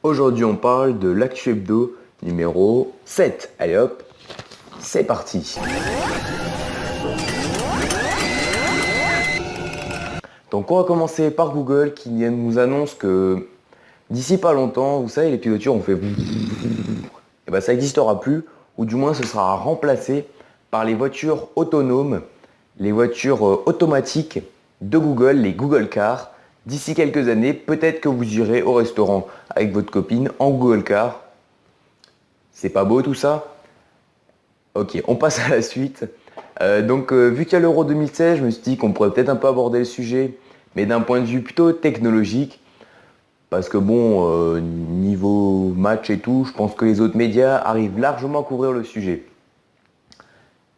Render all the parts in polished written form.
Aujourd'hui, on parle de l'actu hebdo numéro 7. Allez hop, c'est parti. Donc, on va commencer par Google qui nous annonce que d'ici pas longtemps, vous savez, les pilotes ont fait et ben, ça n'existera plus, ou du moins ce sera remplacé par les voitures autonomes, les voitures automatiques de Google, les Google Cars. D'ici quelques années, peut-être que vous irez au restaurant avec votre copine en Google Car. C'est pas beau tout ça? Ok, on passe à la suite. Vu qu'il y a l'Euro 2016, je me suis dit qu'on pourrait peut-être un peu aborder le sujet, mais d'un point de vue plutôt technologique. Parce que bon, niveau match et tout, je pense que les autres médias arrivent largement à couvrir le sujet.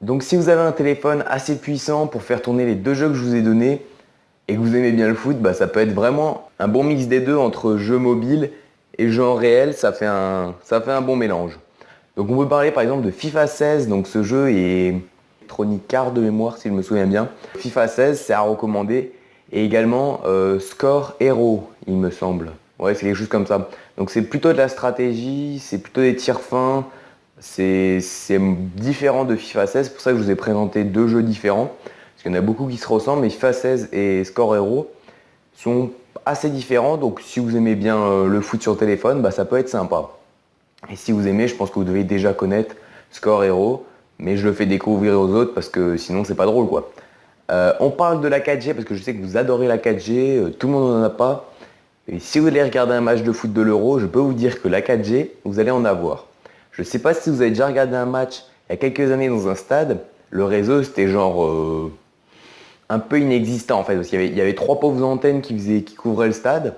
Donc si vous avez un téléphone assez puissant pour faire tourner les deux jeux que je vous ai donnés, et que vous aimez bien le foot, bah, ça peut être vraiment un bon mix des deux entre jeu mobile et jeu en réel, ça fait un bon mélange. Donc on peut parler par exemple de FIFA 16, donc ce jeu est Electronic Arts de mémoire si je me souviens bien. FIFA 16, c'est à recommander. Et également Score Hero, il me semble. Ouais, c'est quelque chose comme ça. Donc c'est plutôt de la stratégie, c'est plutôt des tirs fins. C'est différent de FIFA 16, c'est pour ça que je vous ai présenté deux jeux différents. Parce qu'il y en a beaucoup qui se ressemblent, mais FIFA 16 et Score Hero sont assez différents. Donc si vous aimez bien le foot sur téléphone, bah, ça peut être sympa. Et si vous aimez, je pense que vous devez déjà connaître Score Hero, mais je le fais découvrir aux autres parce que sinon c'est pas drôle quoi. On parle de la 4G parce que je sais que vous adorez la 4G, tout le monde n'en a pas. Et si vous allez regarder un match de foot de l'Euro, je peux vous dire que la 4G, vous allez en avoir. Je ne sais pas si vous avez déjà regardé un match il y a quelques années dans un stade, le réseau c'était genre un peu inexistant en fait, parce qu'il y avait trois pauvres antennes qui couvraient le stade,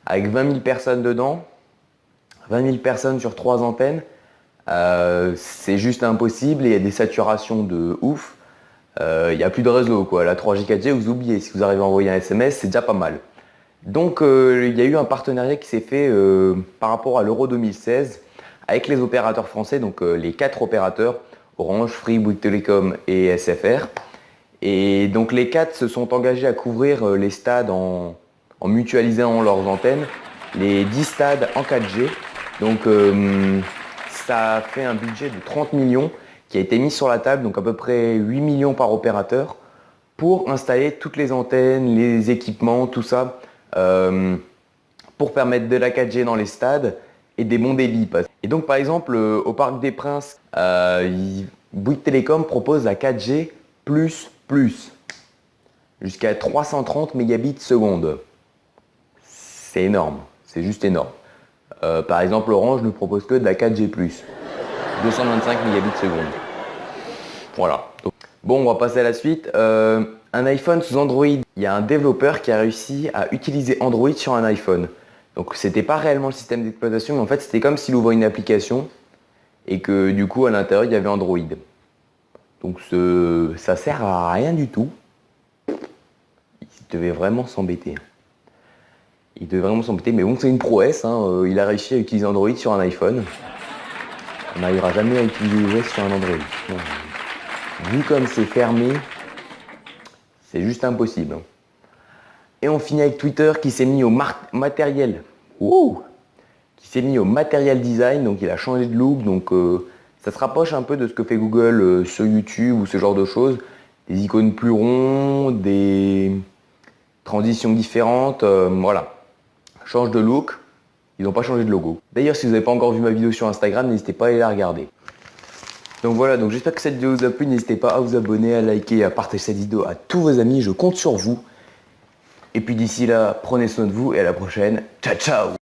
avec 20 000 personnes dedans, 20 000 personnes sur trois antennes, c'est juste impossible et il y a des saturations de ouf. Il n'y a plus de réseau quoi. La 3G 4G, vous oubliez, si vous arrivez à envoyer un SMS, c'est déjà pas mal. Donc il y a eu un partenariat qui s'est fait par rapport à l'Euro 2016 avec les opérateurs français, donc les quatre opérateurs, Orange, Free, Bouygues Telecom et SFR. Et donc les quatre se sont engagés à couvrir les stades en mutualisant leurs antennes, les 10 stades en 4G. Donc ça a fait un budget de 30 millions qui a été mis sur la table, donc à peu près 8 millions par opérateur, pour installer toutes les antennes, les équipements, tout ça, pour permettre de la 4G dans les stades et des bons débits. Et donc par exemple, au Parc des Princes, Bouygues Telecom propose la 4G jusqu'à 330 mégabits seconde. C'est énorme, c'est juste énorme. Par exemple, Orange ne propose que de la 4G+, 225 mégabits seconde. Voilà. Donc, bon, on va passer à la suite. Un iPhone sous Android. Il y a un développeur qui a réussi à utiliser Android sur un iPhone. Donc c'était pas réellement le système d'exploitation, mais en fait c'était comme s'il ouvrait une application et que du coup à l'intérieur il y avait Android. Donc ça sert à rien du tout. Il devait vraiment s'embêter. Mais bon c'est une prouesse, hein. Il a réussi à utiliser Android sur un iPhone. On n'arrivera jamais à utiliser OS sur un Android. Non. Vu comme c'est fermé, c'est juste impossible. Et on finit avec Twitter qui s'est mis au matériel. Wow, qui s'est mis au matériel design, donc il a changé de look. Donc ça se rapproche un peu de ce que fait Google sur YouTube ou ce genre de choses. Des icônes plus ronds, des transitions différentes, voilà. Change de look, ils n'ont pas changé de logo. D'ailleurs, si vous n'avez pas encore vu ma vidéo sur Instagram, n'hésitez pas à aller la regarder. Donc voilà, donc j'espère que cette vidéo vous a plu. N'hésitez pas à vous abonner, à liker, à partager cette vidéo à tous vos amis. Je compte sur vous. Et puis d'ici là, prenez soin de vous et à la prochaine. Ciao, ciao!